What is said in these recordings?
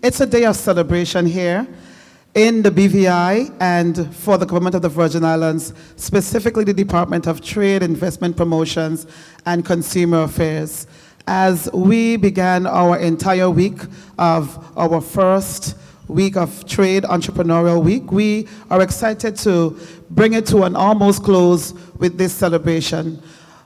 It's a day of celebration here in the BVI and for the government of the Virgin Islands, specifically the Department of Trade, Investment Promotions, and Consumer Affairs. As we began our entire week of our first week of Trade Entrepreneurial Week, we are excited to bring it to an almost close with this celebration.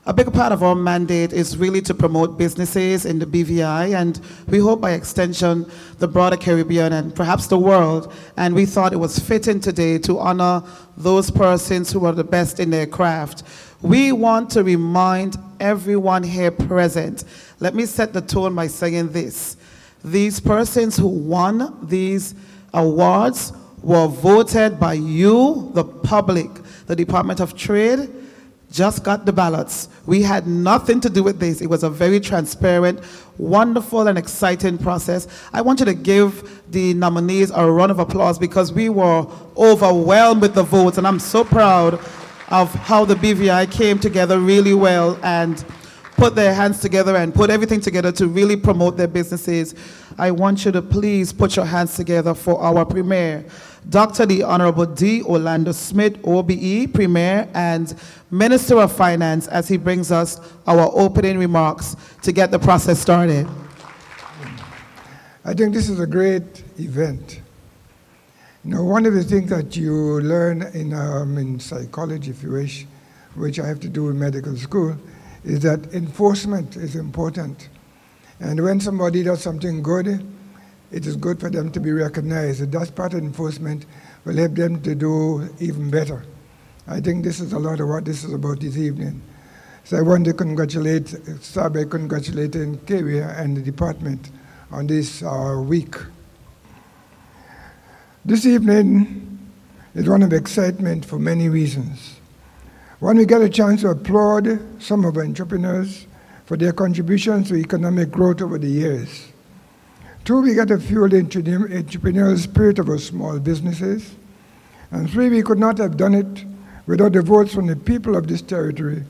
A big part of our mandate is really to promote businesses in the BVI, and we hope by extension the broader Caribbean and perhaps the world. And we thought it was fitting today to honor those persons who are the best in their craft. We want to remind everyone here present. Let me set the tone by saying this. These persons who won these awards were voted by you, the public. The Department of Trade just got the ballots. We had nothing to do with this. It was a very transparent, wonderful, and exciting process. I want you to give the nominees a round of applause because we were overwhelmed with the votes, and I'm so proud of how the BVI came together really well and put their hands together and put everything together to really promote their businesses. I want you to please put your hands together for our Premier, Dr. the Honorable D. Orlando Smith, OBE, Premier and Minister of Finance, as he brings us our opening remarks to get the process started. I think this is a great event. You know, one of the things that you learn in psychology, if you wish, which I have to do in medical school, is that enforcement is important. And when somebody does something good, it is good for them to be recognized. And that part of enforcement will help them to do even better. I think this is a lot of what this is about this evening. So I want to start by congratulating Kavia and the department on this week. This evening is one of excitement for many reasons. One, we get a chance to applaud some of our entrepreneurs for their contributions to economic growth over the years. Two, we get to fuel the entrepreneurial spirit of our small businesses. And three, we could not have done it without the votes from the people of this territory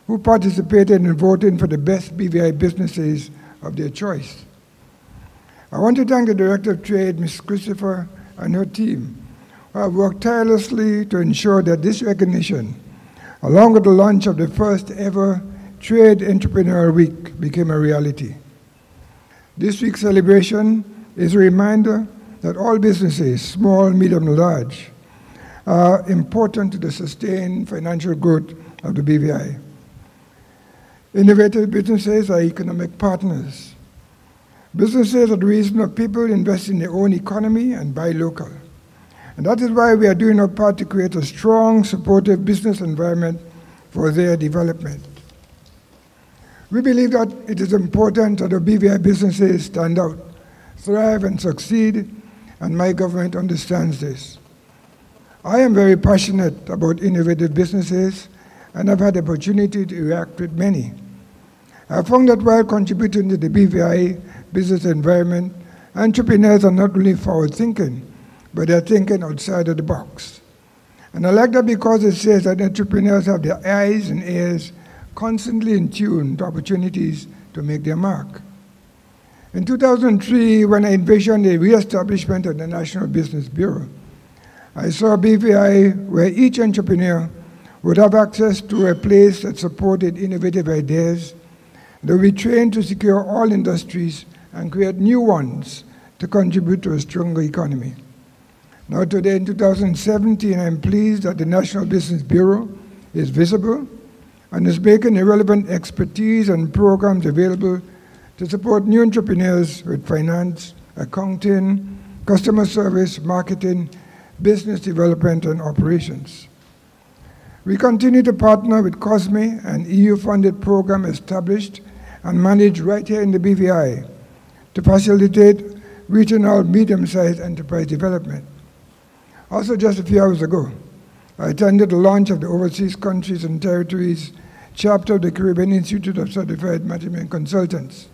who participated in voting for the best BVI businesses of their choice. I want to thank the Director of Trade, Ms. Christopher, and her team, who have worked tirelessly to ensure that this recognition, along with the launch of the first ever Trade Entrepreneurial Week, became a reality. This week's celebration is a reminder that all businesses, small, medium, and large, are important to the sustained financial growth of the BVI. Innovative businesses are economic partners. Businesses are the reason of people invest in their own economy and buy local. And that is why we are doing our part to create a strong, supportive business environment for their development. We believe that it is important that the BVI businesses stand out, thrive, and succeed, and my government understands this. I am very passionate about innovative businesses, and I've had the opportunity to interact with many. I found that while contributing to the BVI business environment, entrepreneurs are not only forward-thinking, but they're thinking outside of the box. And I like that because it says that entrepreneurs have their eyes and ears constantly in tune to opportunities to make their mark. In 2003, when I envisioned the reestablishment of the National Business Bureau, I saw a BVI where each entrepreneur would have access to a place that supported innovative ideas. They would be trained to secure all industries and create new ones to contribute to a stronger economy. Now today in 2017, I'm pleased that the National Business Bureau is visible and is making the relevant expertise and programs available to support new entrepreneurs with finance, accounting, customer service, marketing, business development, and operations. We continue to partner with COSME, an EU-funded program established and managed right here in the BVI to facilitate regional medium-sized enterprise development. Also, just a few hours ago, I attended the launch of the Overseas Countries and Territories chapter of the Caribbean Institute of Certified Management Consultants.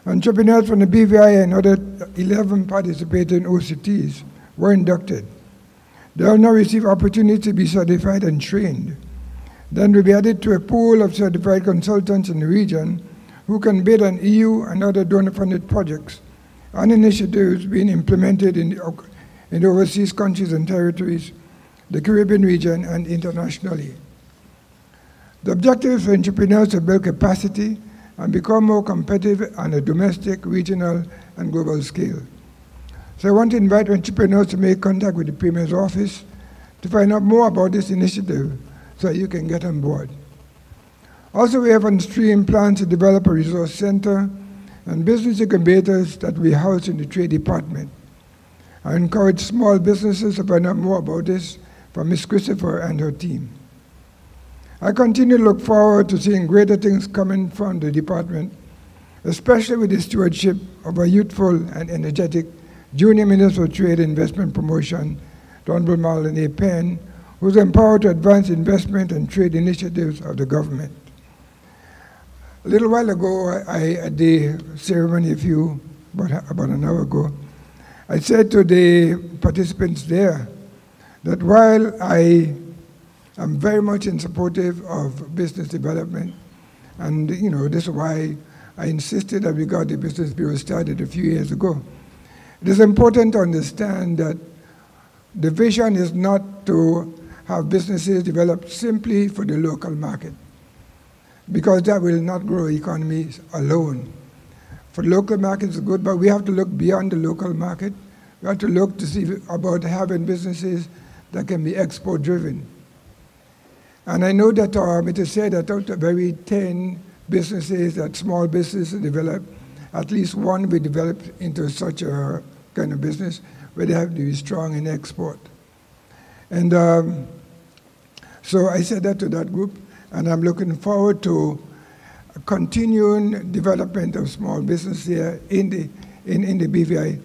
Entrepreneurs from the BVI and other 11 participating OCTs were inducted. They will now receive opportunity to be certified and trained. Then will be added to a pool of certified consultants in the region who can bid on EU and other donor-funded projects and initiatives being implemented in the overseas countries and territories, the Caribbean region, and internationally. The objective is for entrepreneurs to build capacity and become more competitive on a domestic, regional, and global scale. So I want to invite entrepreneurs to make contact with the Premier's office to find out more about this initiative so you can get on board. Also, we have on stream plans to develop a resource center and business incubators that we house in the Trade Department. I encourage small businesses to find out more about this from Ms. Christopher and her team. I continue to look forward to seeing greater things coming from the department, especially with the stewardship of a youthful and energetic Junior Minister for Trade and Investment Promotion, the Honorable Marlon A. Penn, who is empowered to advance investment and trade initiatives of the government. A little while ago, at the ceremony, about an hour ago, I said to the participants there that while I am very much in supportive of business development, and this is why I insisted that we got the Business Bureau started a few years ago. It is important to understand that the vision is not to have businesses developed simply for the local market, because that will not grow economies alone. For local markets, it's good, but we have to look beyond the local market. We have to look to see about having businesses that can be export-driven. And I know that it is said that out of every 10 businesses that small businesses develop, at least one will develop into such a kind of business where they have to be strong in export. And so I said that to that group, and I'm looking forward to continuing development of small business here in the BVI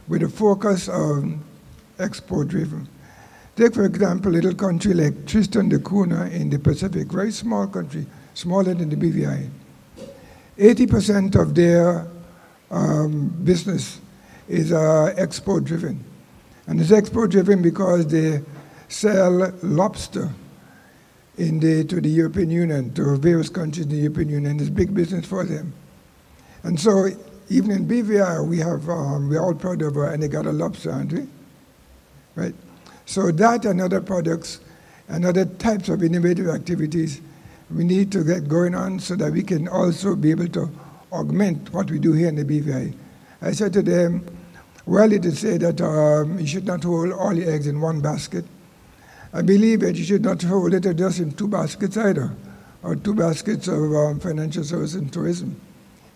with a focus on export-driven. Take, for example, a little country like Tristan da Cunha in the Pacific, very small country, smaller than the BVI. 80% of their business is export-driven. And it's export-driven because they sell lobster to the European Union, to various countries in the European Union. It's big business for them. And so even in BVI, we're all proud of Anegada lobster, aren't we? Right? So that and other products and other types of innovative activities we need to get going on so that we can also be able to augment what we do here in the BVI. I said to them, well, it is said that you should not hold all your eggs in one basket. I believe that you should not hold it just in two baskets either, or two baskets of financial services and tourism.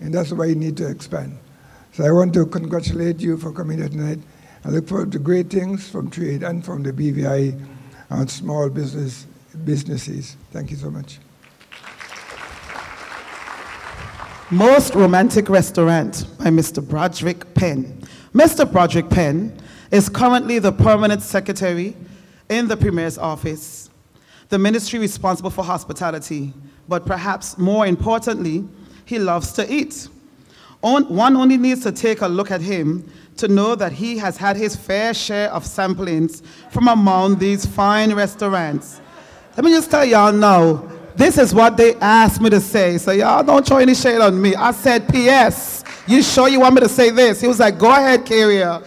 And that's why you need to expand. So I want to congratulate you for coming here tonight. I look forward to great things from trade and from the BVI and small businesses. Thank you so much. Most Romantic Restaurant by Mr. Broderick Penn. Mr. Broderick Penn is currently the permanent secretary in the Premier's office, the ministry responsible for hospitality, but perhaps more importantly, he loves to eat. One only needs to take a look at him to know that he has had his fair share of samplings from among these fine restaurants. Let me just tell y'all now, this is what they asked me to say, so y'all don't throw any shade on me. I said, P.S., you sure you want me to say this? He was like, go ahead, Carrier.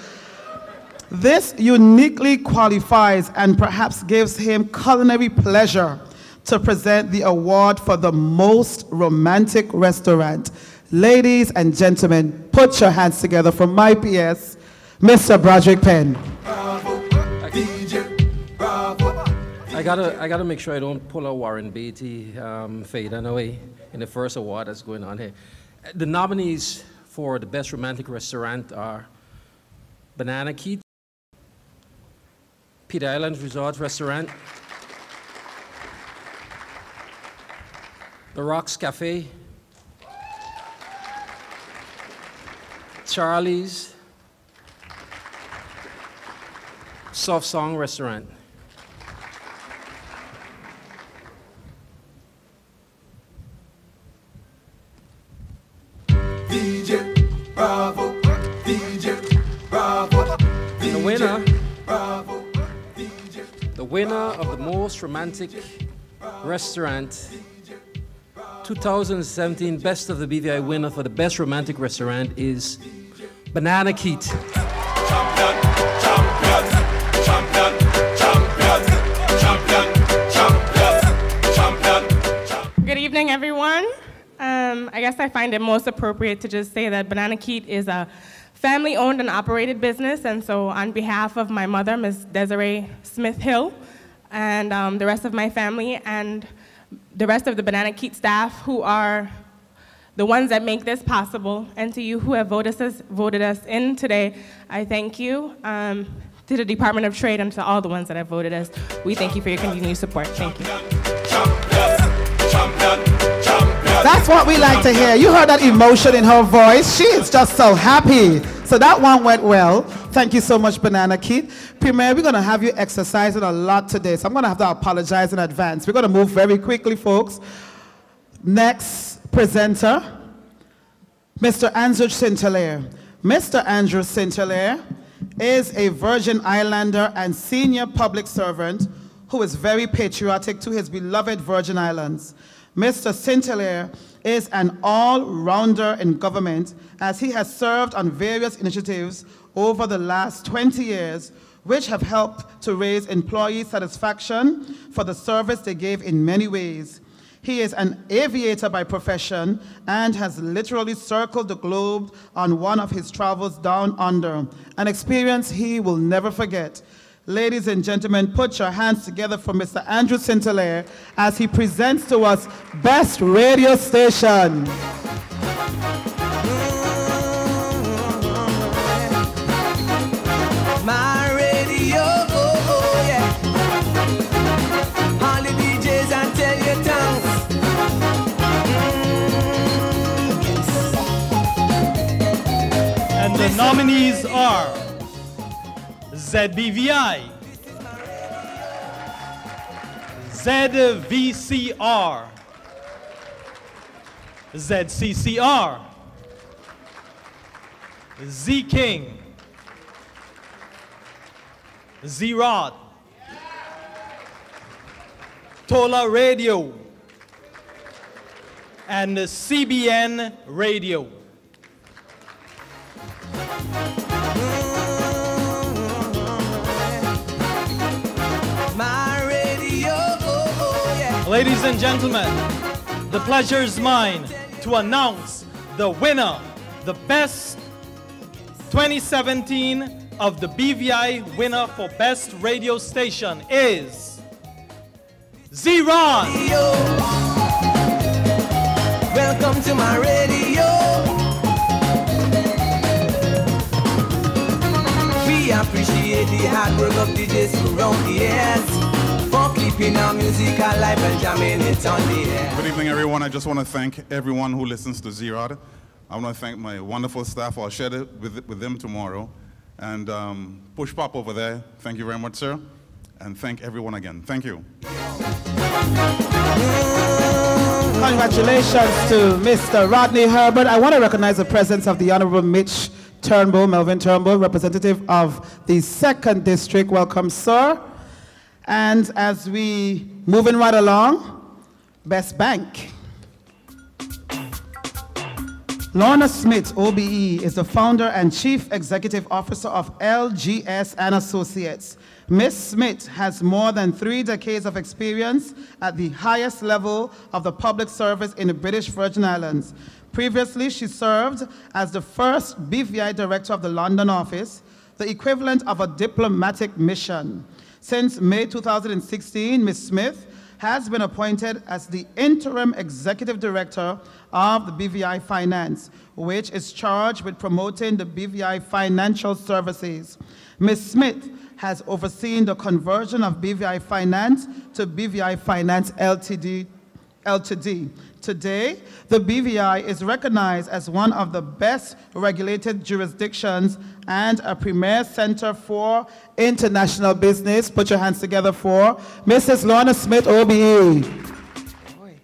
This uniquely qualifies and perhaps gives him culinary pleasure to present the award for the most romantic restaurant. Ladies and gentlemen, put your hands together for my PS, Mr. Broderick Penn. Bravo, DJ, bravo. I gotta make sure I don't pull a Warren Beatty fade away in the first award that's going on here. The nominees for the best romantic restaurant are Banana Keat, Peter Island Resort Restaurant, The Rocks Cafe, Charlie's, Soft Song Restaurant. DJ Bravo, DJ Bravo, DJ, the winner, Bravo, DJ, the winner of the most romantic restaurant 2017 Best of the BVI winner for the best romantic restaurant is Banana Keat. Champion, champion, champion, champion, champion, champion, champion. Good evening, everyone. I guess I find it most appropriate to just say that Banana Keat is a family-owned and operated business, and so on behalf of my mother, Ms. Desiree Smith-Hill, and the rest of my family, and the rest of the Banana Keat staff, who are the ones that make this possible, and to you who have voted us in today, I thank you. To the Department of Trade and to all the ones that have voted us, we thank you for your continued support. Thank you. That's what we like to hear. You heard that emotion in her voice. She is just so happy. So that one went well. Thank you so much, Banana Keat. Premier, we're going to have you exercising a lot today, so I'm going to have to apologize in advance. We're going to move very quickly, folks. Next presenter, Mr. Andrew St-Hilaire. Mr. Andrew St-Hilaire is a Virgin Islander and senior public servant who is very patriotic to his beloved Virgin Islands. Mr. St-Hilaire is an all-rounder in government, as he has served on various initiatives over the last 20 years, which have helped to raise employee satisfaction for the service they gave in many ways. He is an aviator by profession and has literally circled the globe on one of his travels down under, an experience he will never forget. Ladies and gentlemen, put your hands together for Mr. Andrew St-Hilaire as he presents to us Best Radio Station. My radio, yeah. All the DJs and tell your tongues. And the nominees are ZBVI, ZVCR, ZCCR, Z-King, Z-Rod, Tola Radio, and CBN Radio. My radio, yeah. Ladies and gentlemen, the pleasure is mine to announce the winner, the best 2017 of the BVI winner for Best Radio Station is Z-Rod. Welcome to my radio. We appreciate the hard work of DJs around the years for keeping our music alive and jamming it on the air. Good evening, everyone. I just want to thank everyone who listens to Z-Rod. I want to thank my wonderful staff. I'll share it with them tomorrow. And Push Pop over there, thank you very much, sir. And thank everyone again. Thank you. Congratulations to Mr. Rodney Herbert. I want to recognize the presence of the Honorable Mitch Turnbull, Melvin Turnbull, representative of the 2nd District. Welcome, sir. And as we moving right along, Best Bank. Lorna Smith, OBE, is the founder and chief executive officer of LGS and Associates. Ms. Smith has more than 3 decades of experience at the highest level of the public service in the British Virgin Islands. Previously, she served as the first BVI director of the London office, the equivalent of a diplomatic mission. Since May 2016, Ms. Smith has been appointed as the interim executive director of the BVI Finance, which is charged with promoting the BVI financial services. Ms. Smith has overseen the conversion of BVI Finance to BVI Finance Ltd. Today, the BVI is recognized as one of the best regulated jurisdictions and a premier center for international business. Put your hands together for Mrs. Lorna Smith, OBE. Boy.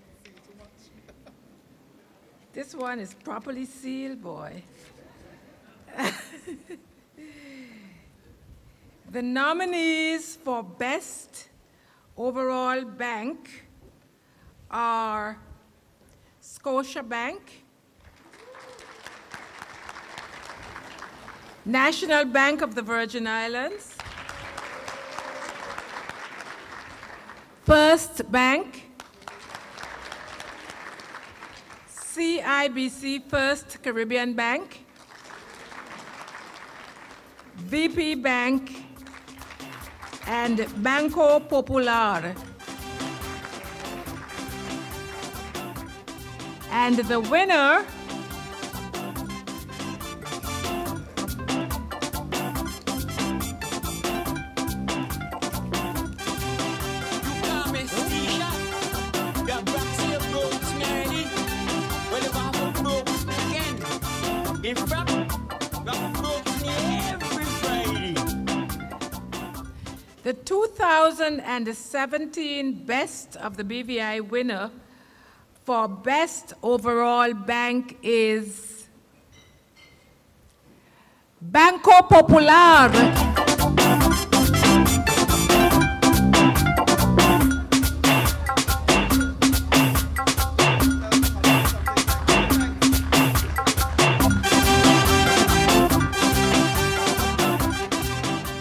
This one is properly sealed, boy. The nominees for Best Overall Bank are Scotia Bank, National Bank of the Virgin Islands, First Bank, CIBC First Caribbean Bank, VP Bank, and Banco Popular. And the winner the 2017 Best of the BVI winner for Best Overall Bank is Banco Popular.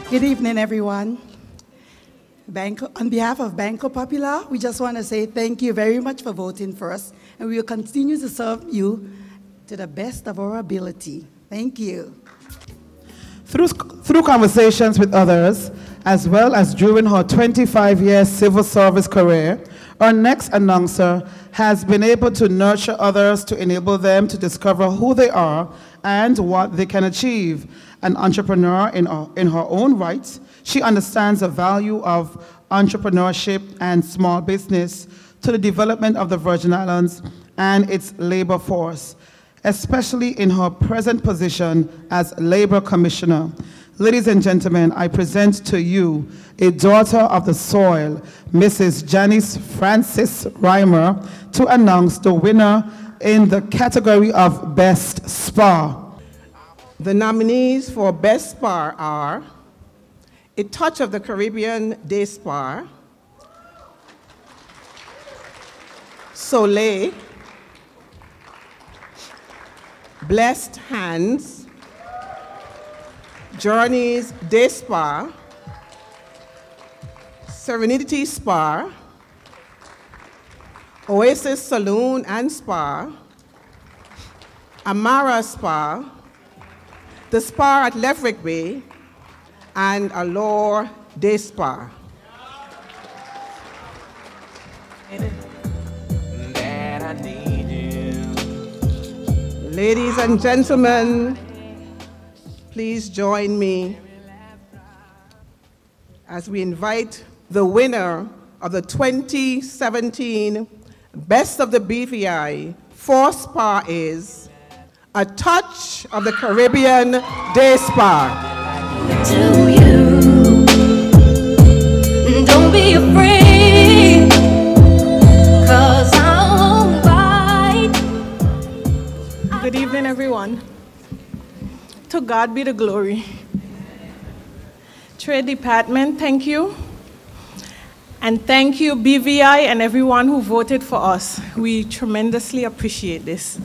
Good evening, everyone. On behalf of Banco Popular, we just want to say thank you very much for voting for us, and we will continue to serve you to the best of our ability. Thank you. Through conversations with others, as well as during her 25-year civil service career, our next announcer has been able to nurture others to enable them to discover who they are and what they can achieve. An entrepreneur in her own right, she understands the value of entrepreneurship and small business to the development of the Virgin Islands and its labor force, especially in her present position as Labor Commissioner. Ladies and gentlemen, I present to you a daughter of the soil, Mrs. Janice Francis Reimer, to announce the winner in the category of Best Spa. The nominees for Best Spa are A Touch of the Caribbean Day Spa, Soleil, Blessed Hands, Journeys Day Spa, Serenity Spa, Oasis Saloon and Spa, Amara Spa, the Spa at Lefrick Bay, and Allure Day Spa. Ladies and gentlemen, please join me as we invite the winner of the 2017 Best of the BVI for Spa is A Touch of the Caribbean Day Spa. To you, don't be afraid, 'cause I'm right. Good evening, everyone. To God be the glory. Trade Department, thank you. And thank you, BVI, and everyone who voted for us. We tremendously appreciate this.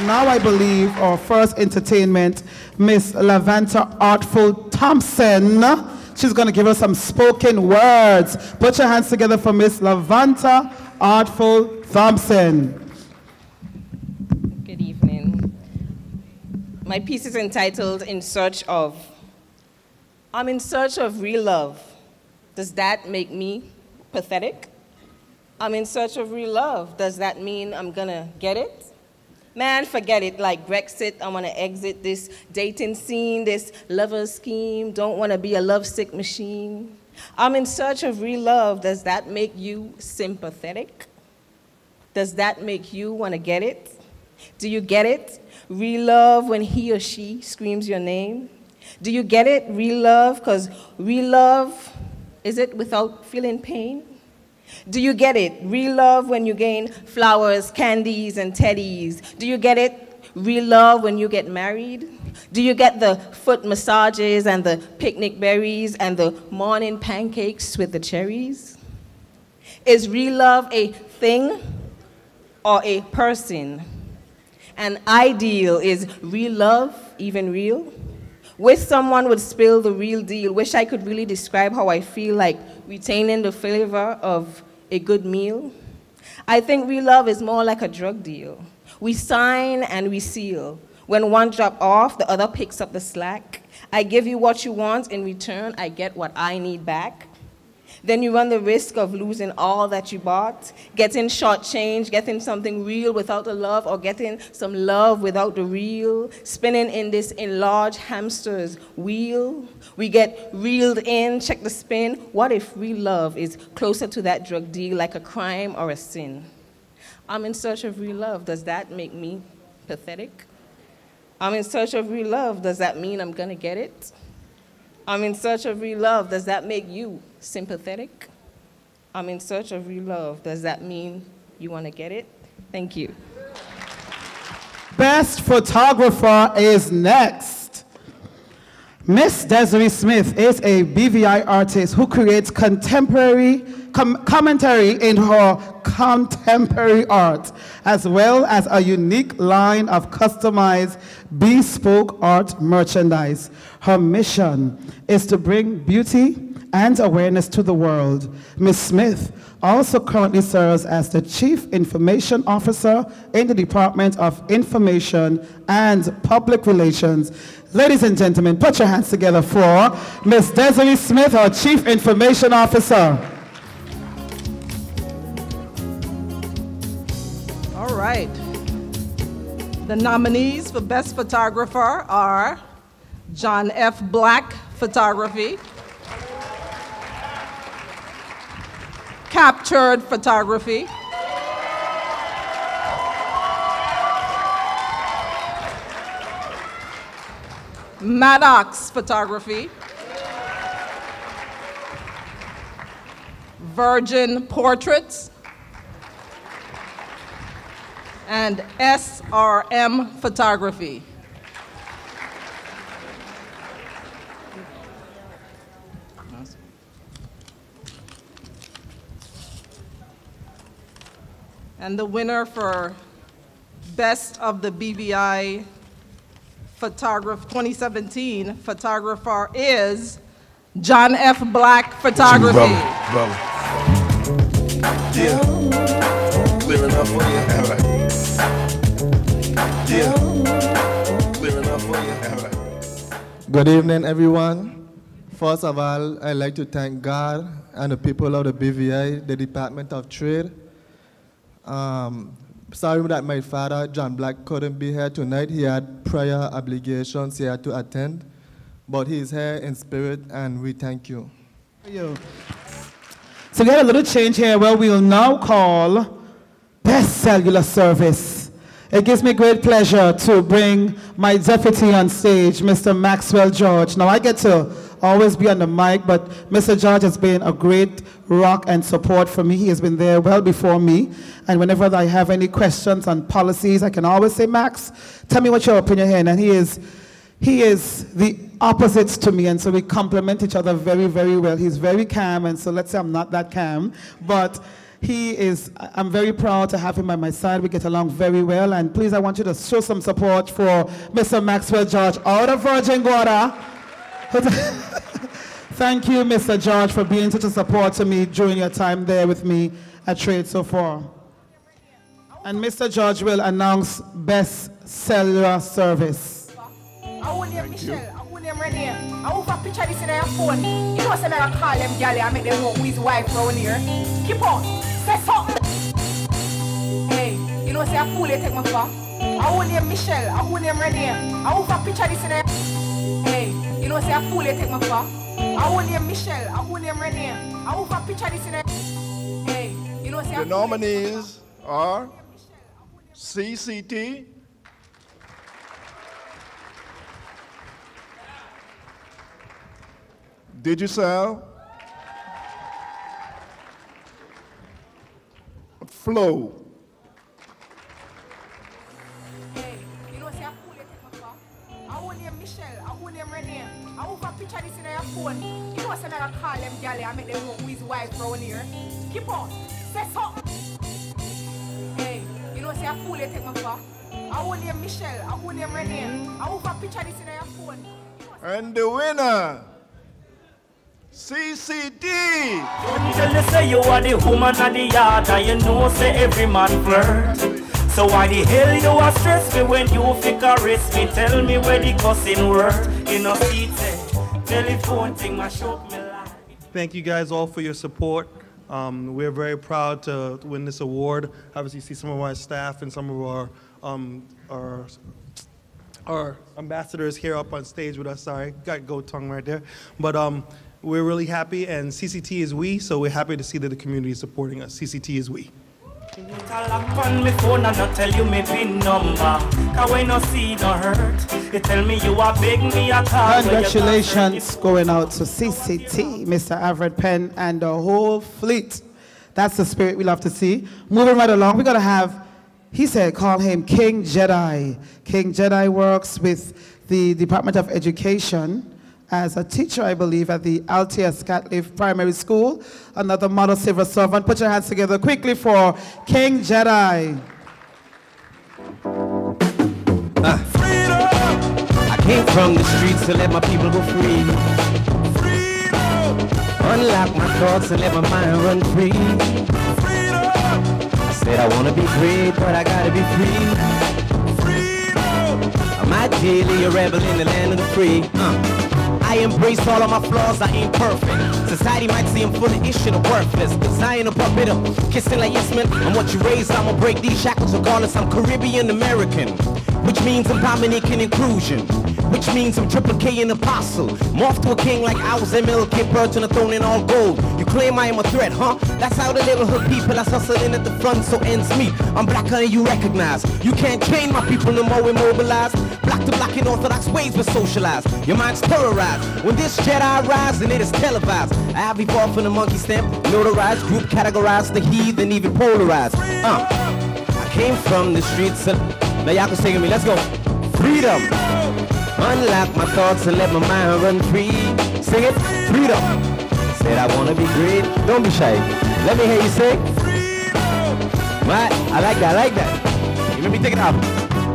Now I believe our first entertainment, Miss Lavanta Artful Thompson. She's going to give us some spoken words. Put your hands together for Miss Lavanta Artful Thompson. Good evening. My piece is entitled In Search Of. I'm in search of real love. Does that make me pathetic? I'm in search of real love. Does that mean I'm gonna get it? Man, forget it, like Brexit, I wanna exit this dating scene, this lover scheme, don't wanna be a lovesick machine. I'm in search of real love. Does that make you sympathetic? Does that make you wanna get it? Do you get it? Real love when he or she screams your name? Do you get it? Real love, 'cause real love, is it without feeling pain? Do you get it? Real love when you gain flowers, candies, and teddies. Do you get it? Real love when you get married? Do you get the foot massages and the picnic berries and the morning pancakes with the cherries? Is real love a thing or a person? And ideal is real love, even real. Wish someone would spill the real deal. Wish I could really describe how I feel like retaining the flavor of a good meal. I think real love is more like a drug deal. We sign and we seal. When one drops off, the other picks up the slack. I give you what you want. In return, I get what I need back. Then you run the risk of losing all that you bought, getting shortchanged, getting something real without the love, or getting some love without the real, spinning in this enlarged hamster's wheel. We get reeled in, check the spin. What if real love is closer to that drug deal, like a crime or a sin? I'm in search of real love. Does that make me pathetic? I'm in search of real love. Does that mean I'm gonna get it? I'm in search of real love. Does that make you sympathetic? I'm in search of real love. Does that mean you want to get it? Thank you. Best photographer is next. Miss Desiree Smith is a BVI artist who creates contemporary commentary in her contemporary art, as well as a unique line of customized bespoke art merchandise. Her mission is to bring beauty and awareness to the world. Ms. Smith also currently serves as the Chief Information Officer in the Department of Information and Public Relations. Ladies and gentlemen, put your hands together for Ms. Desiree Smith, our Chief Information Officer. All right. The nominees for Best Photographer are John F. Black Photography, Captured Photography, Maddox Photography, Virgin Portraits, and SRM Photography. And the winner for Best of the BVI 2017 photographer is John F. Black Photography. Brother. Yeah. Clear enough for you? All right. Yeah. Clear enough for you? All right. Good evening, everyone. First of all, I'd like to thank God and the people of the BVI, the Department of Trade. Sorry that my father, John Black, couldn't be here tonight. He had prior obligations he had to attend, but he's here in spirit, and we thank you. So we had a little change here where we'll now call Best Cellular Service. It gives me great pleasure to bring my deputy on stage, Mr. Maxwell George. Now I get to always be on the mic, but Mr. George has been a great rock and support for me. He has been there well before me. And whenever I have any questions on policies, I can always say, Max, tell me what your opinion here. And he is the opposites to me, and so we complement each other very, very well. He's very calm, and so let's say I'm not that calm, but I'm very proud to have him by my side. We get along very well, and please, I want you to show some support for Mr. Maxwell George out of Virgin Gorda. Thank you, Mr. George, for being such a support to me during your time there with me at Trade so far. And Mr. George will announce Best Cellular Service. I want them Michelle, I want them Renee. I want to picture this in their phone. You know, say I call them galley and make them know who his wife around here. Keep on, say something. Hey, you know, say I fool they take my phone. I want them Michelle, I want them Renee. I want to picture this in their. Hey, you know, say I fool they take my phone. I want them Michelle, I want them Renee. I want to picture this in their. Hey, you know, say The nominees are CCT, Digicel, Flow. Hey, you know, say I fool they take my phone. I want them Michelle, I want them Renee. I want to picture this in their phone. You know, say I call them galley and make them know who his wife around here. Keep on, say something. Hey, you know, say I fool they take my phone. I will name Michelle. I will name Renee. I will picture this in your phone. And the winner, CCD. Until they say you are the woman of the yard, and you know say every man flirt. So why the hell you are stress me when you fake a risk me? Tell me where the cussing worth. You know see telephone thing mash up me life. Thank you guys all for your support. We're very proud to win this award. Obviously, see some of our staff and some of our ambassadors here up on stage with us. Sorry, got goat tongue right there. But we're really happy, and CCT is we, so we're happy to see that the community is supporting us. CCT is we. On my phone and not tell you my PIN number. Cause when I see no hurt, you tell me you are begging me a call. Congratulations going out to CCT, Mr. Everett Penn, and the whole fleet. That's the spirit we love to see. Moving right along, we're going to have, he said, call him King Jedi. King Jedi works with the Department of Education as a teacher, I believe, at the Altius Catleaf Primary School. Another model civil servant. Put your hands together quickly for King Jedi. I came from the streets to let my people go free. Unlock my thoughts and let my mind run free. I said I wanna be great, but I gotta be free. I'm ideally a rebel in the land of the free. I embrace all of my flaws, I ain't perfect. Society might see I'm full of issue or worthless. Cause I ain't a puppet of kissing like yes man. I'm what you raised, I'ma break these shackles regardless. I'm Caribbean American, which means I'm Dominican inclusion, which means I'm triple K an apostle. Morph to a king like I was MLK, birds on a throne in all gold. You claim I am a threat, huh? That's how the little hood people that's hustling at the front, so ends meet. I'm blacker than you recognize. You can't chain my people no more, we're mobilized. Black to black in orthodox ways we're socialized. Your mind's terrorized. When this Jedi rise and it is televised, I have evolved from the monkey stamp, notarized, group categorized, the heathen even polarized. I came from the streets of, now y'all can sing with me, let's go. Freedom. Unlock my thoughts and let my mind run free. Sing it, freedom. Said I wanna be great, don't be shy. Let me hear you say. Right, I like that, I like that. You let me take it off.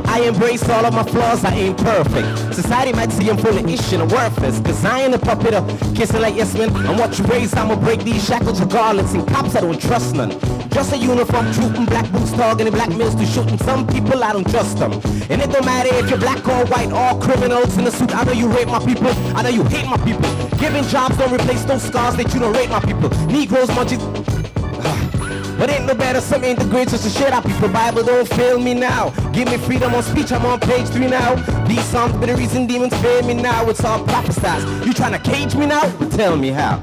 I embrace all of my flaws, I ain't perfect. Society might see I'm full of issue and worthless. Cause I ain't a puppet of kissing like yes man. I'm what you raised, I'ma break these shackles regardless. And cops I don't trust none. Just a uniform trooping, black boots targeting black males to shooting. Some people I don't trust them. And it don't matter if you're black or white, all criminals in the suit. I know you rape my people, I know you hate my people. Giving jobs don't replace those scars that you don't rape my people. Negroes munchies. But ain't no better, some ain't the greatest to shit out people. Bible don't fail me now. Give me freedom on speech, I'm on page 3 now. These songs be the reason demons fear me now. It's all prophesized. You trying to cage me now? Tell me how.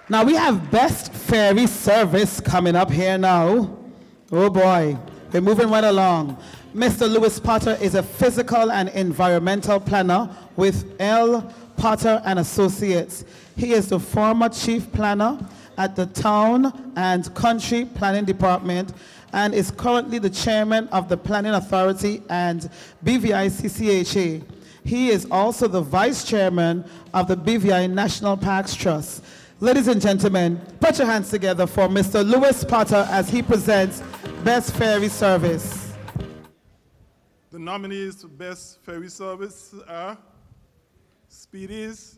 Now we have Best Ferry Service coming up here now. Oh boy, we're moving right along. Mr. Lewis Potter is a physical and environmental planner with L. Potter and Associates. He is the former chief planner at the Town and Country Planning Department and is currently the chairman of the Planning Authority and BVI CCHA. He is also the vice chairman of the BVI National Parks Trust. Ladies and gentlemen, put your hands together for Mr. Lewis Potter as he presents Best Ferry Service. The nominees for Best Ferry Service are Speedies,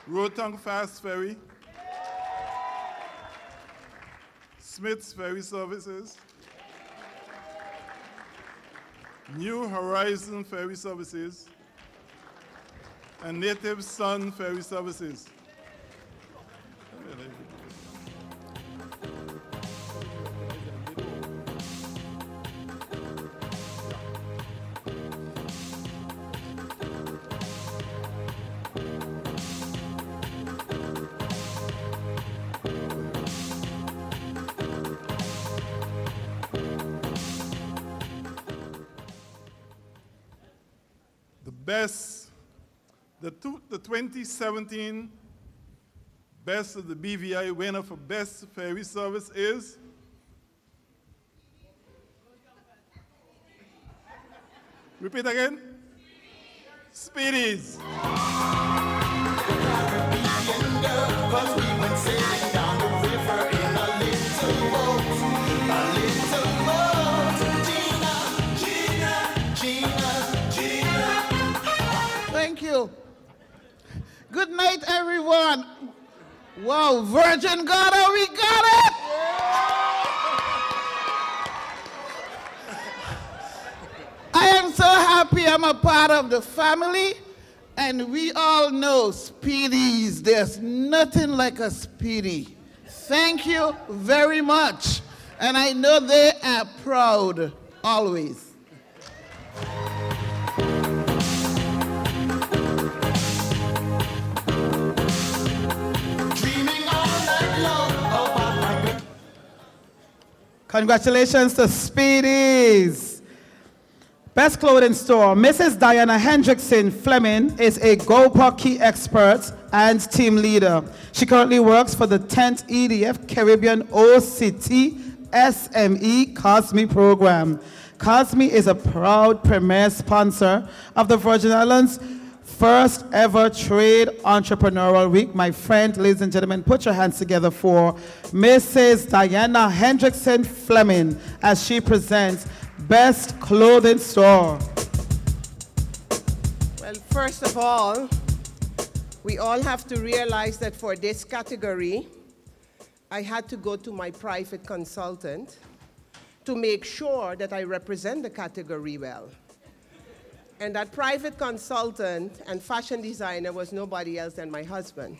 Rotong Fast Ferry, Smith's Ferry Services, New Horizon Ferry Services, and Native Sun Ferry Services. The 2017 Best of the BVI winner for Best Ferry Service is repeat again. Speedies. Wow, Virgin Gorda, we got it! I am so happy I'm a part of the family, and we all know Speedies. There's nothing like a Speedy. Thank you very much. And I know they are proud always. Congratulations to Speedies. Best clothing store. Mrs. Diana Hendrickson Fleming is a GoPro key expert and team leader. She currently works for the 10th EDF Caribbean OCT SME COSME program. COSME is a proud premier sponsor of the Virgin Islands' first ever Trade Entrepreneurial Week. My friend, ladies and gentlemen, put your hands together for Mrs. Diana Hendrickson Fleming as she presents Best Clothing Store. Well, first of all, we all have to realize that for this category, I had to go to my private consultant to make sure that I represent the category well. And that private consultant and fashion designer was nobody else than my husband.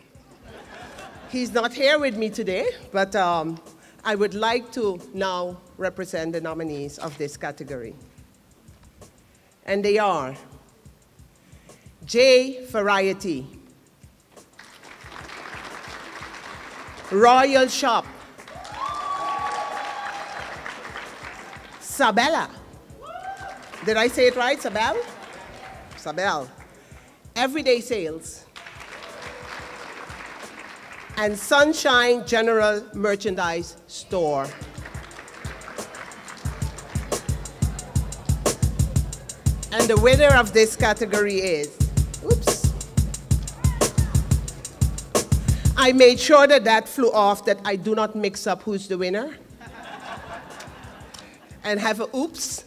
He's not here with me today, but I would like to now represent the nominees of this category. And they are J Variety, Royal Shop, Sabella. Did I say it right, Sabel? Sabel. Everyday Sales. And Sunshine General Merchandise Store. And the winner of this category is, oops. I made sure that that flew off, that I do not mix up who's the winner. And have a oops.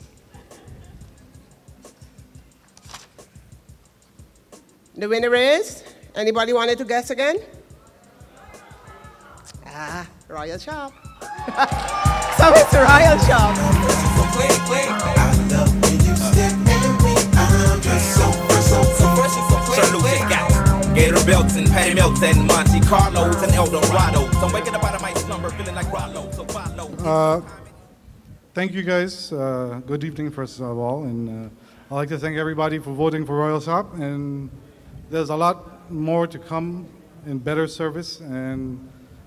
The winner is, anybody wanted to guess again? Ah, Royal Shop. So it's Royal Shop. Sir Lucius got Gator belts and Patty Melts and Monte Carlos and Eldorados. I'm waking up out of my slumber feeling like Rollo. So follow. Thank you guys. Good evening, first of all. And I'd like to thank everybody for voting for Royal Shop. And there's a lot more to come in better service and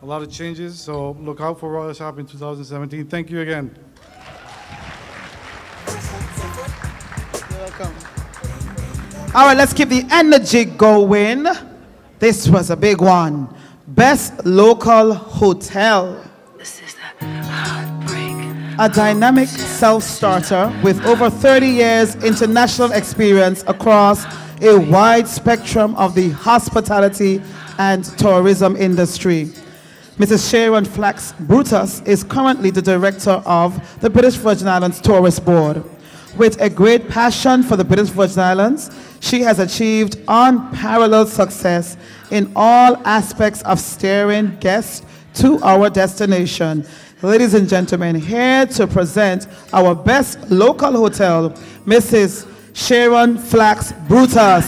a lot of changes. So look out for Royal Shop in 2017. Thank you again. You're welcome. All right, let's keep the energy going. This was a big one. Best Local Hotel. A dynamic self-starter with over 30 years international experience across a wide spectrum of the hospitality and tourism industry. Mrs. Sharon Flax Brutus is currently the director of the British Virgin Islands Tourist Board. With a great passion for the British Virgin Islands, she has achieved unparalleled success in all aspects of steering guests to our destination. Ladies and gentlemen, here to present our best local hotel, Mrs. Sharon Flax Brutus.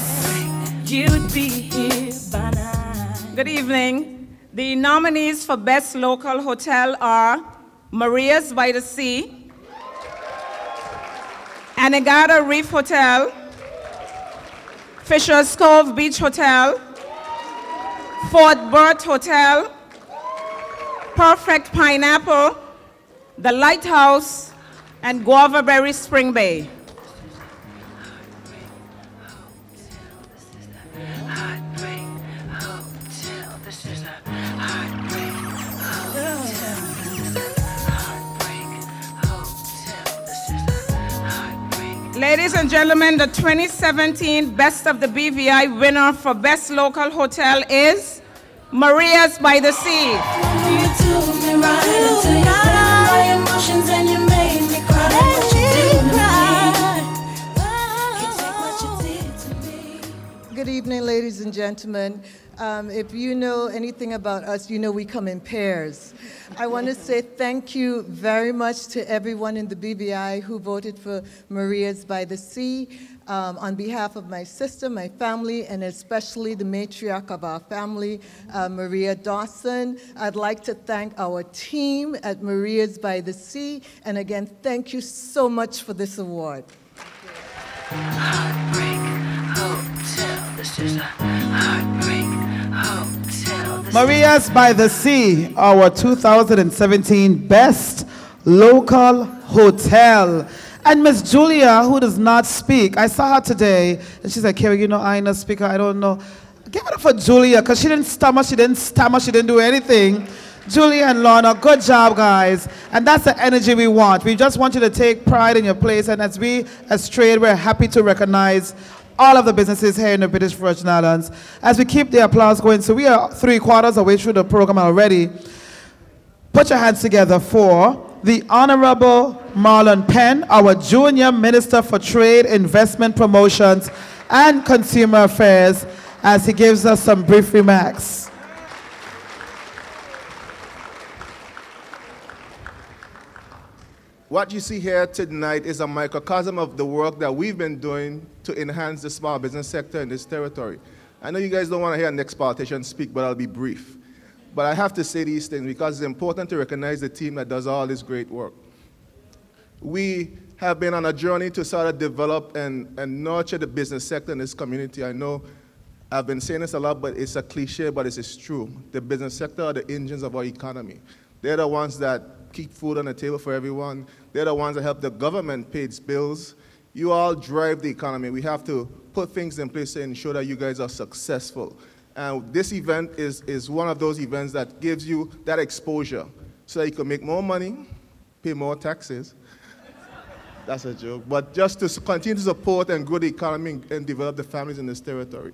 You'd be here by now. Good evening. The nominees for Best Local Hotel are Maria's by the Sea, Anegada Reef Hotel, Fisher's Cove Beach Hotel, Fort Burt Hotel, Perfect Pineapple, The Lighthouse, and Guava Berry Spring Bay. Ladies and gentlemen, the 2017 Best of the BVI winner for Best Local Hotel is Maria's by the Sea. You took me right into your my emotions and you made me cry. What you did to me. Good evening, ladies and gentlemen. If you know anything about us, you know we come in pairs. I want to say thank you very much to everyone in the BVI who voted for Maria's by the Sea. On behalf of my sister, my family, and especially the matriarch of our family, Maria Dawson, I'd like to thank our team at Maria's by the Sea. And again, thank you so much for this award. Heartbreak Hotel. This is a Heartbreak Hotel. Maria's by the Sea, our 2017 Best Local Hotel. And Miss Julia, who does not speak, I saw her today, and she said, Kerry, you know, I ain't a speaker, I don't know. Give it up for Julia, because she didn't stammer, she didn't do anything. Julia and Lorna, good job, guys. And that's the energy we want. We just want you to take pride in your place, and as we, as Trade, we're happy to recognize all of the businesses here in the British Virgin Islands. As we keep the applause going, so we are 3/4 away through the program already. Put your hands together for the Honorable Marlon Penn, our Junior Minister for Trade, Investment Promotions, and Consumer Affairs, as he gives us some brief remarks. What you see here tonight is a microcosm of the work that we've been doing to enhance the small business sector in this territory. I know you guys don't want to hear an ex-politician speak, but I'll be brief. But I have to say these things because it's important to recognize the team that does all this great work. We have been on a journey to sort of develop and nurture the business sector in this community. I know I've been saying this a lot, but it's a cliche, but it's true. The business sector are the engines of our economy. They're the ones that keep food on the table for everyone. They're the ones that help the government pay its bills. You all drive the economy. We have to put things in place to ensure that you guys are successful. And this event is one of those events that gives you that exposure so that you can make more money, pay more taxes. That's a joke. But just to continue to support and grow the economy and develop the families in this territory.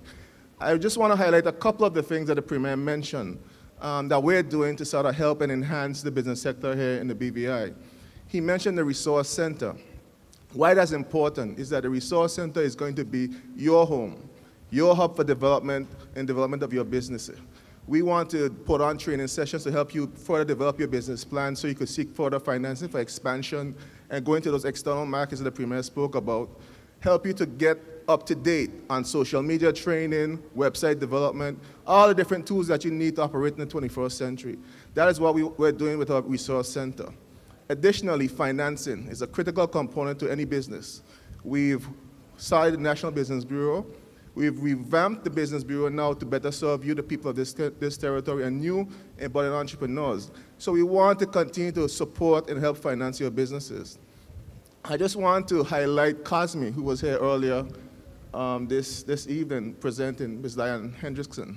I just want to highlight a couple of the things that the Premier mentioned that we're doing to sort of help and enhance the business sector here in the BVI. He mentioned the Resource Center. Why that's important is that the Resource Center is going to be your home, your hub for development and development of your business. We want to put on training sessions to help you further develop your business plan so you could seek further financing for expansion and go into those external markets that the Premier spoke about, help you to get up to date on social media training, website development, all the different tools that you need to operate in the 21st century. That is what we're doing with our Resource Center. Additionally, financing is a critical component to any business. We've started the National Business Bureau. We've revamped the Business Bureau now to better serve you, the people of this territory, and new embodied entrepreneurs. So we want to continue to support and help finance your businesses. I just want to highlight Cosme, who was here earlier this evening presenting, Ms. Diane Hendrickson.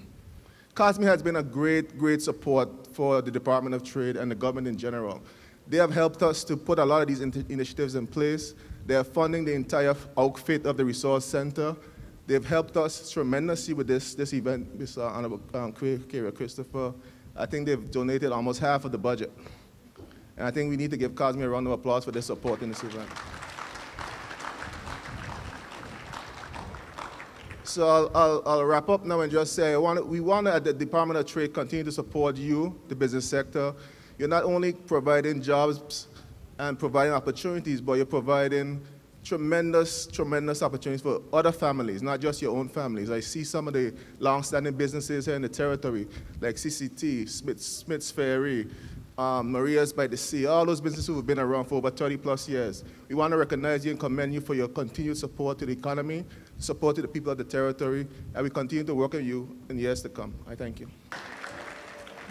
Cosme has been a great support for the Department of Trade and the government in general. They have helped us to put a lot of these initiatives in place. They are funding the entire outfit of the Resource Center. They've helped us tremendously with this event, Mr. Honorable Carrier Christopher. I think they've donated almost half of the budget. And I think we need to give Cosme a round of applause for their support in this event. So I'll wrap up now and just say we want to, at the Department of Trade, continue to support you, the business sector. You're not only providing jobs and providing opportunities, but you're providing tremendous opportunities for other families, not just your own families. I see some of the long-standing businesses here in the territory, like CCT, Smith's Ferry, Maria's by the Sea, all those businesses who have been around for over 30+ years. We want to recognize you and commend you for your continued support to the economy, support to the people of the territory, and we continue to work with you in years to come. I thank you.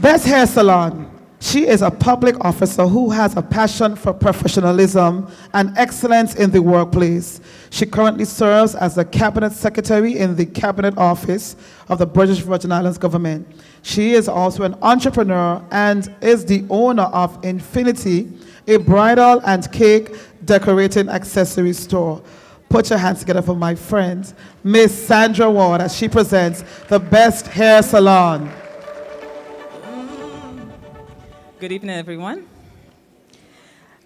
Best Hair Salon. She is a public officer who has a passion for professionalism and excellence in the workplace. She currently serves as the Cabinet Secretary in the Cabinet Office of the British Virgin Islands Government. She is also an entrepreneur and is the owner of Infinity, a bridal and cake decorating accessory store. Put your hands together for my friend, Miss Sandra Ward, as she presents the Best Hair Salon. Good evening, everyone.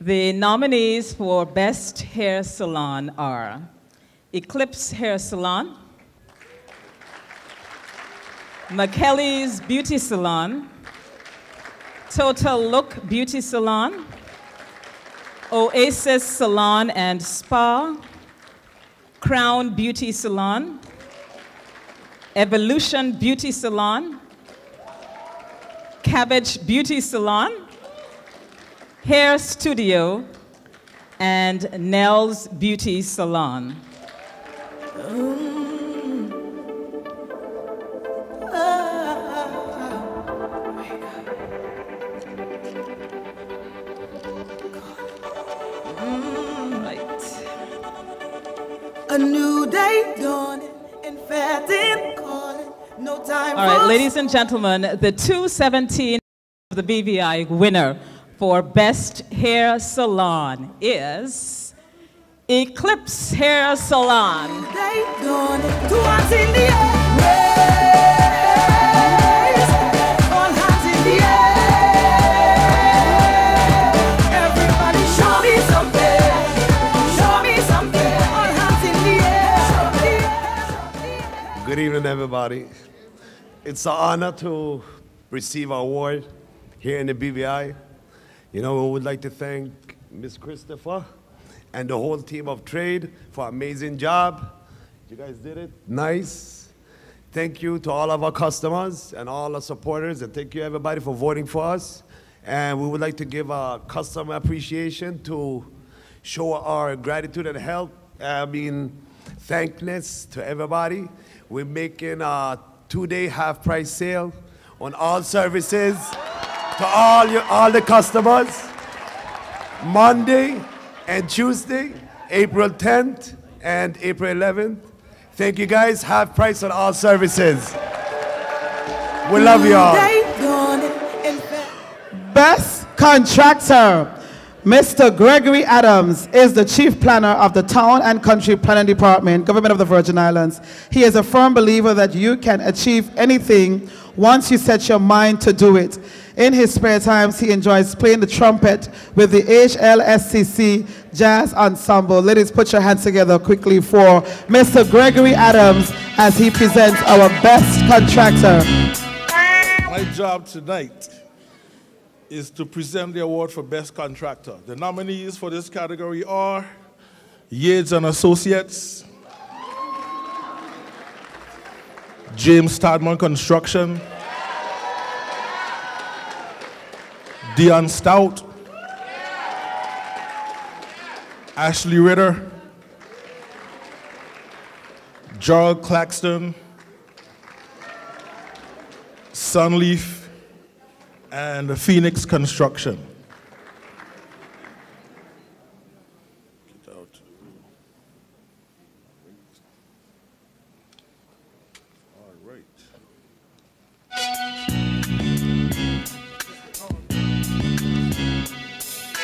The nominees for Best Hair Salon are Eclipse Hair Salon, McKelly's Beauty Salon, Total Look Beauty Salon, Oasis Salon and Spa, Crown Beauty Salon, Evolution Beauty Salon, Cabbage Beauty Salon, Hair Studio, and Nell's Beauty Salon. A new day dawning and fading calling. No time. All right, ladies and gentlemen, the 2017 of the BVI winner for Best Hair Salon is Eclipse Hair Salon. Day dawning, two hands in the air. Raise, all hands in the air. Everybody show me something. Show me something. All hands in the air. Good evening, everybody. It's an honor to receive an award here in the BVI. You know, we would like to thank Ms. Christopher and the whole team of trade for an amazing job. You guys did it. Nice. Thank you to all of our customers and all our supporters, and thank you everybody for voting for us. And we would like to give a customer appreciation to show our gratitude and help. Thankfulness to everybody. We're making a 2-day half-price sale on all services to all the customers. Monday and Tuesday, April 10th and April 11th. Thank you guys. Half price on all services. We love you all. Best contractor. Mr. Gregory Adams is the Chief Planner of the Town and Country Planning Department, Government of the Virgin Islands. He is a firm believer that you can achieve anything once you set your mind to do it. In his spare times, he enjoys playing the trumpet with the HLSCC Jazz Ensemble. Ladies, put your hands together quickly for Mr. Gregory Adams as he presents our best contractor. My job tonight is to present the award for Best Contractor. The nominees for this category are Yates and Associates, James Stadman Construction, Dion Stout, Ashley Ritter, Gerald Claxton, Sunleaf, and Phoenix Construction. All right.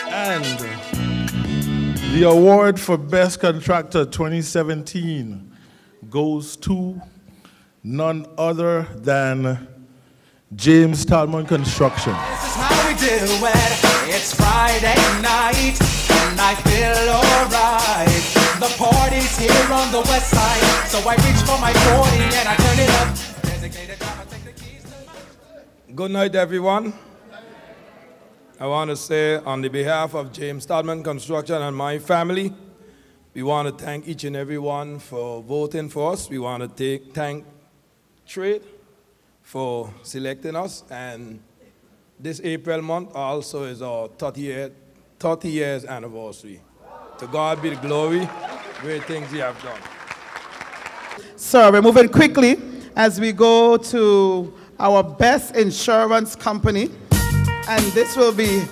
And the award for Best Contractor 2017 goes to none other than James Stallman Construction. This is how we do it. It's Friday night and I feel alright. The party's here on the west side, so I reach for my 40 and I turn it up. Designated driver, take the keys to my... Good night, everyone. I want to say on the behalf of James Stallman Construction and my family, we want to thank each and every one for voting for us. We want to thank Trade for selecting us, and this April month also is our 30 years anniversary. To God be the glory, great things He have done. So we're moving quickly as we go to our best insurance company, and this will be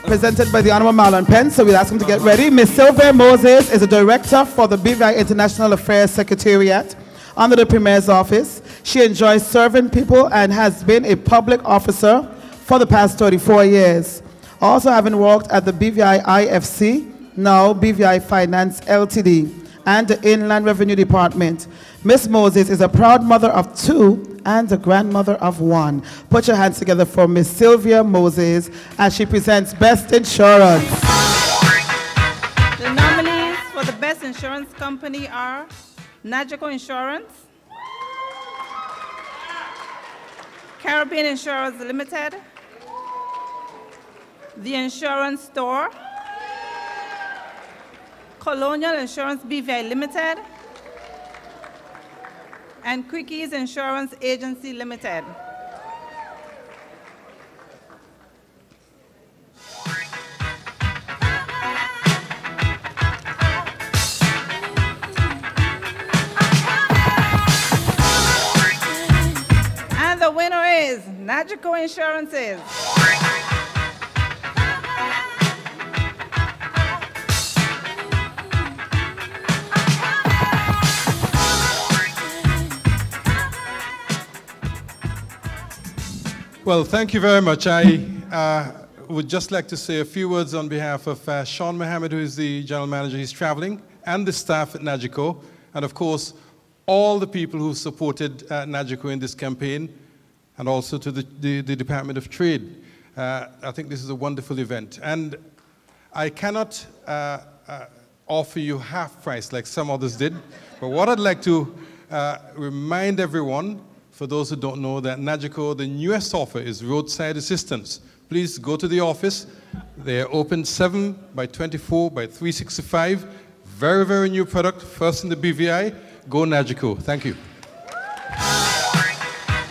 presented by the Honorable Marlon Penn, so we'll ask him to get ready. Ms. Sylvia Moses is a director for the BVI International Affairs Secretariat under the Premier's office. She enjoys serving people and has been a public officer for the past 34 years. Also having worked at the BVI IFC, now BVI Finance Ltd, and the Inland Revenue Department. Ms. Moses is a proud mother of 2 and a grandmother of 1. Put your hands together for Ms. Sylvia Moses as she presents Best Insurance. The nominees for the Best Insurance Company are Nagico Insurance, Caribbean Insurance Limited, The Insurance Store, Colonial Insurance BVI Limited, and Quickies Insurance Agency Limited. And the winner is Nagico Insurances. Well, thank you very much. I would just like to say a few words on behalf of Sean Mohammed, who is the general manager. He's traveling, and the staff at Nagico, and of course, all the people who supported Nagico in this campaign, and also to the Department of Trade. I think this is a wonderful event. And I cannot offer you half price like some others did, but what I'd like to remind everyone, for those who don't know, that Nagico, the newest offer is roadside assistance. Please go to the office. They're open 7 by 24 by 365. Very, very new product, first in the BVI. Go Nagico. Thank you.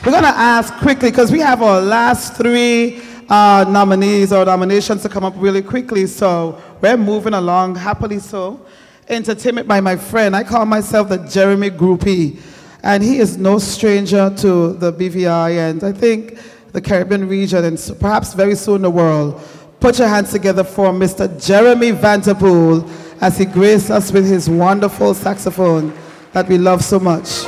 We're going to ask quickly, because we have our last 3 nominees or nominations to come up really quickly, so we're moving along happily so. Entertainment by my friend. I call myself the Jeremy Groupie. And he is no stranger to the BVI, and I think the Caribbean region, and perhaps very soon the world. Put your hands together for Mr. Jeremy Vanderpool as he graced us with his wonderful saxophone that we love so much.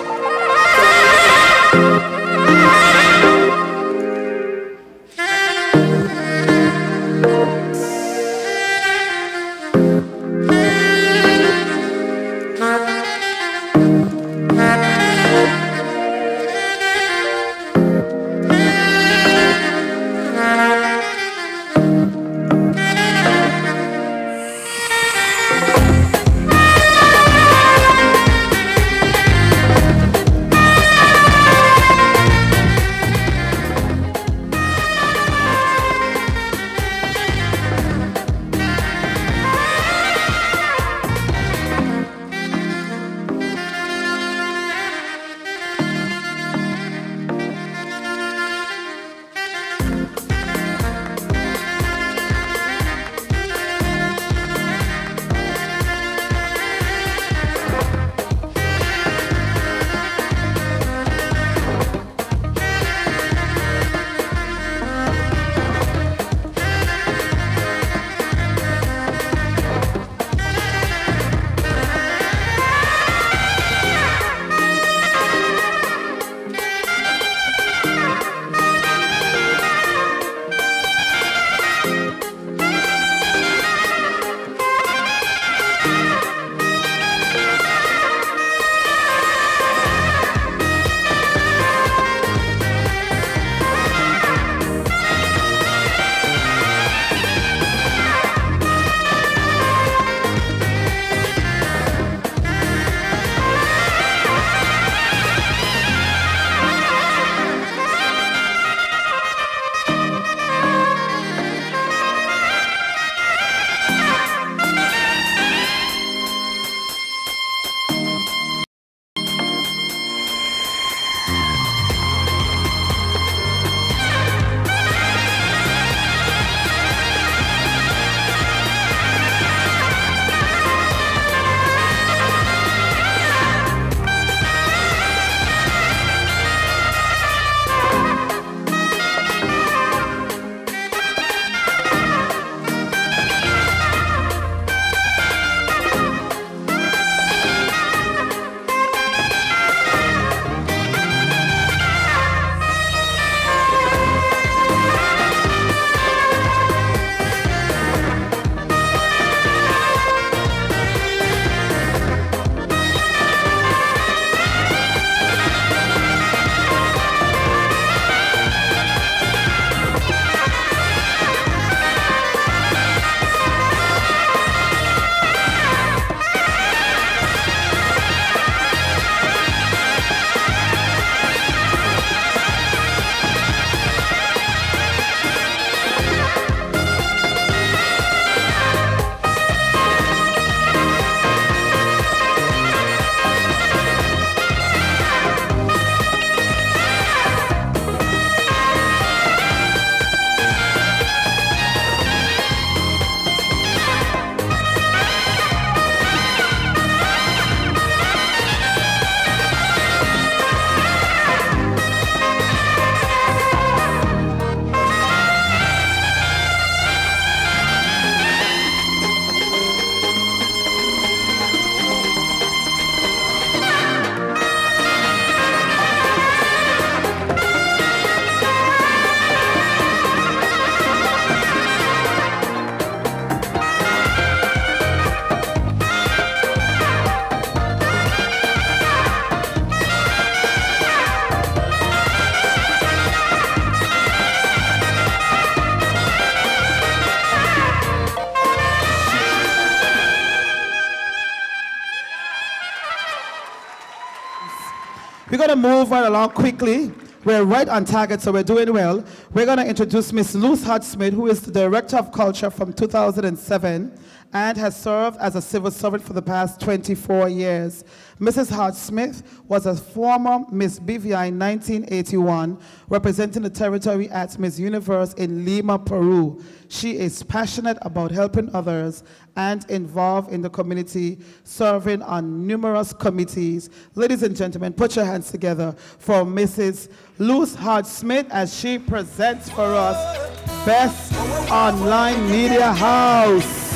We're going to move right along quickly. We're right on target, so we're doing well. We're going to introduce Miss Luz Hodge-Smith, who is the Director of Culture from 2007 and has served as a civil servant for the past 24 years. Mrs. Hodge-Smith was a former Miss BVI 1981, representing the territory at Miss Universe in Lima, Peru. She is passionate about helping others and involved in the community, serving on numerous committees. Ladies and gentlemen, put your hands together for Mrs. Luz Hodge-Smith as she presents for us Best Online Media House.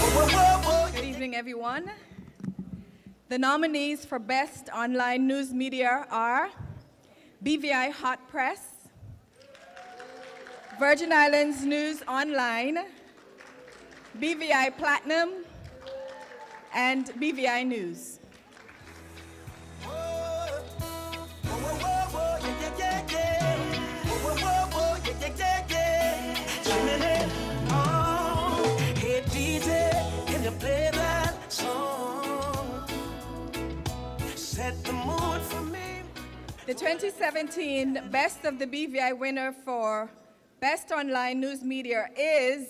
Good evening, everyone. The nominees for Best Online News Media are BVI Hot Press, Virgin Islands News Online, BVI Platinum, and BVI News. Hey DJ, can you play that song? Set the mood for me. The 2017 Best of the BVI winner for Best Online News Media is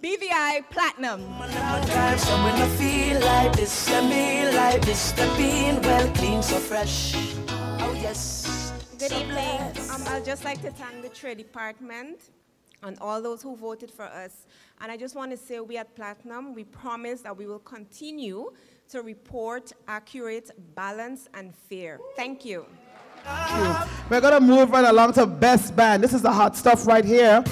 BVI Platinum. Sometimes when I feel like this, I mean like this, the being well clean, so fresh. Oh yes. Good So evening. blessed. I'd just like to thank the Trade Department and all those who voted for us. And I just want to say we at Platinum, we promise that we will continue to report accurate, balanced, and fair. Thank you. We're going to move right along to Best Band. This is the hot stuff right here.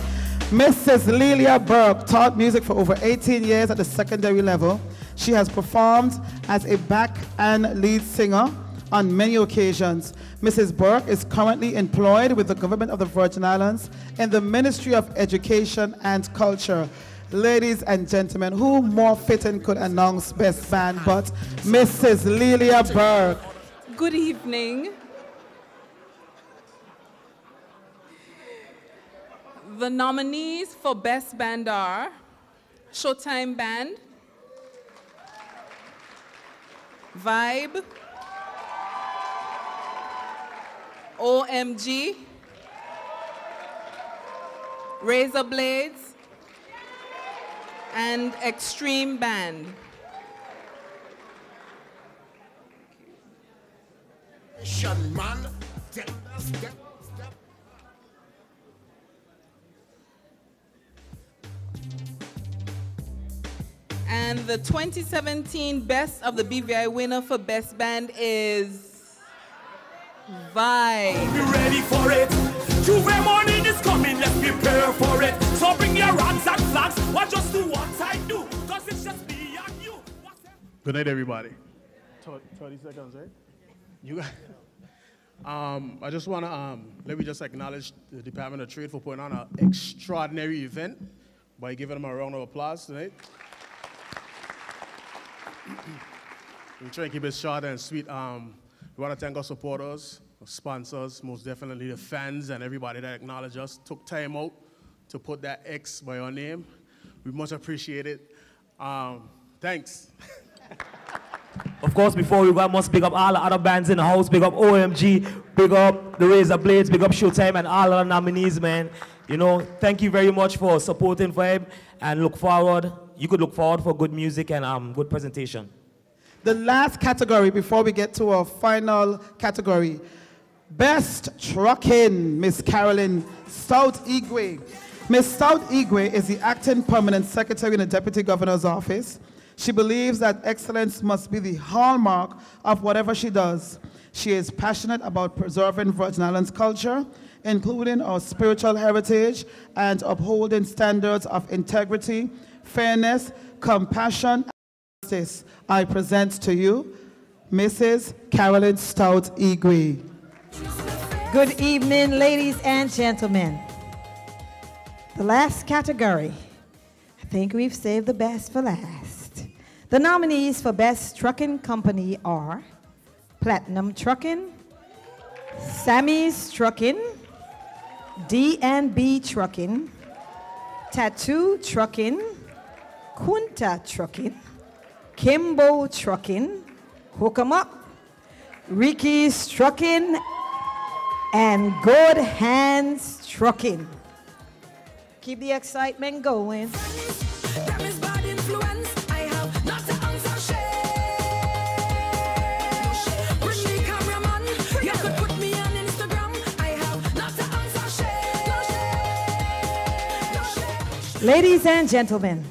Mrs. Lelia Burke taught music for over 18 years at the secondary level. She has performed as a back and lead singer on many occasions. Mrs. Burke is currently employed with the government of the Virgin Islands in the Ministry of Education and Culture. Ladies and gentlemen, who more fitting could announce Best Band but Mrs. Lelia Burke? Good evening. The nominees for Best Band are Showtime Band, Vibe, OMG, Razor Blades, and Extreme Band. And the 2017 Best of the BVI winner for Best Band is Vibe. Be ready for it. Juve morning is coming, let's prepare for it. So bring your rocks and flags, what just do what I do, cause it's just me and you. Good night, everybody. 30 seconds, right? You got, I just want to let me just acknowledge the Department of Trade for putting on an extraordinary event by giving them a round of applause tonight. We try and keep it short and sweet. We want to thank our supporters, our sponsors, most definitely the fans and everybody that acknowledged us, took time out to put that X by our name. We much appreciate it. Thanks. Of course, before we go, I must big up all the other bands in the house. Big up OMG, big up the Razor Blades, big up Showtime, and all the nominees, man. You know, thank you very much for supporting Vibe, and look forward. You could look forward for good music and good presentation. The last category before we get to our final category, Best Trucking, Miss Carolyn Stout-Igwe. Miss Stout-Igwe is the acting permanent secretary in the Deputy Governor's office. She believes that excellence must be the hallmark of whatever she does. She is passionate about preserving Virgin Islands culture, including our spiritual heritage, and upholding standards of integrity, fairness, compassion, and justice. I present to you Mrs. Carolyn Stout-Igwe. Good evening, ladies and gentlemen. The last category, I think we've saved the best for last. The nominees for Best Trucking Company are Platinum Trucking, Sammy's Trucking, D&B Trucking, Tattoo Trucking, Kunta Trucking, Kimbo Trucking, Hook 'em Up, Ricky's Trucking, and Good Hands Trucking. Keep the excitement going. Ladies and gentlemen,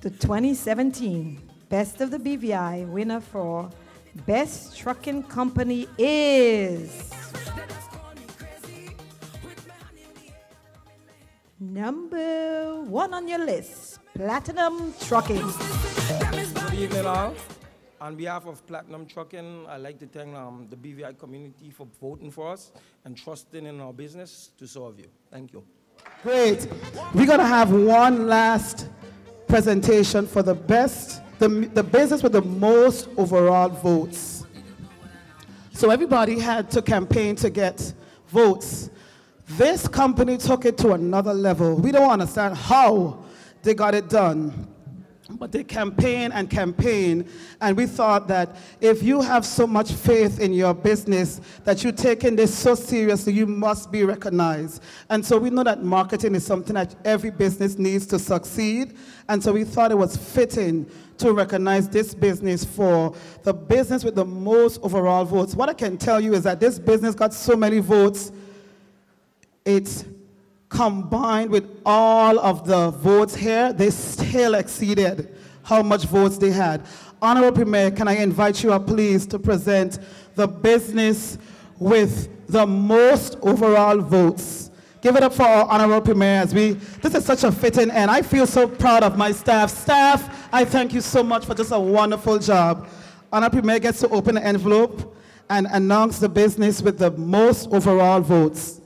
the 2017 Best of the BVI winner for Best Trucking Company is number 1 on your list, Platinum Trucking. Good evening all. On behalf of Platinum Trucking, I'd like to thank the BVI community for voting for us and trusting in our business to serve you. Thank you. Great. We're going to have one last presentation for the best, the business with the most overall votes. So everybody had to campaign to get votes. This company took it to another level. We don't understand how they got it done. But they campaign, and we thought that if you have so much faith in your business that you're taking this so seriously, you must be recognized. And so we know that marketing is something that every business needs to succeed, and so we thought it was fitting to recognize this business for the business with the most overall votes. What I can tell you is that this business got so many votes, it's combined with all of the votes here, they still exceeded how much votes they had. Honorable Premier, can I invite you up, please, to present the business with the most overall votes. Give it up for our Honorable Premier as this is such a fitting end. I feel so proud of my staff. Staff, I thank you so much for just a wonderful job. Honorable Premier gets to open the envelope and announce the business with the most overall votes.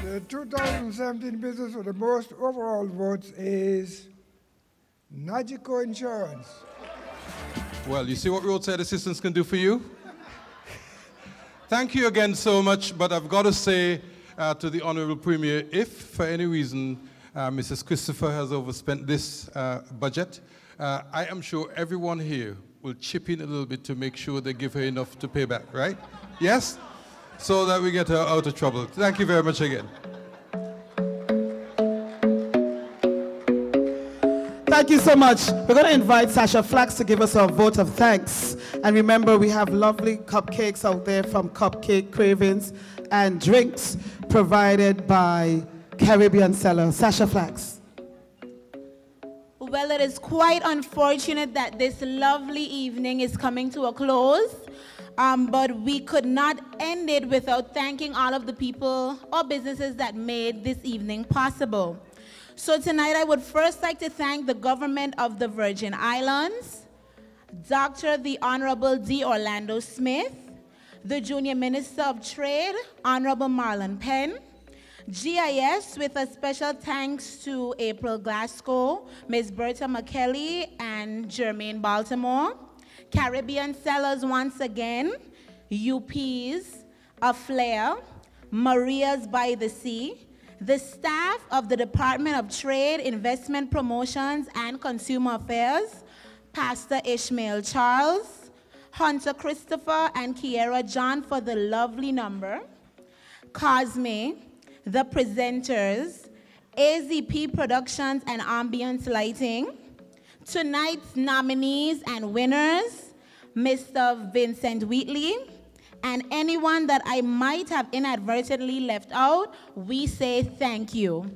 The 2017 business with the most overall votes is Nagico Insurance. Well, you see what roadside assistance can do for you? Thank you again so much, but I've got to say to the Honorable Premier, if for any reason Mrs. Christopher has overspent this budget, I am sure everyone here will chip in a little bit to make sure they give her enough to pay back, right? Yes? So that we get her out of trouble. Thank you very much again. Thank you so much. We're going to invite Sasha Flax to give us a vote of thanks. And remember, we have lovely cupcakes out there from Cupcake Cravings and drinks provided by Caribbean Cellar. Sasha Flax. Well, it is quite unfortunate that this lovely evening is coming to a close. But we could not end it without thanking all of the people or businesses that made this evening possible. So tonight I would first like to thank the government of the Virgin Islands, Dr. the Honorable D. Orlando Smith, the Junior Minister of Trade, Honorable Marlon Penn, GIS with a special thanks to April Glasgow, Ms. Berta McKelly, and Jermaine Baltimore, Caribbean Sellers once again, UPs, Aflair, Maria's by the Sea, the staff of the Department of Trade, Investment Promotions, and Consumer Affairs, Pastor Ishmael Charles, Hunter Christopher, and Kiera John for the lovely number, Cosme, the presenters, AZP Productions and Ambience Lighting, tonight's nominees and winners, Mr. Vincent Wheatley, and anyone that I might have inadvertently left out, we say thank you.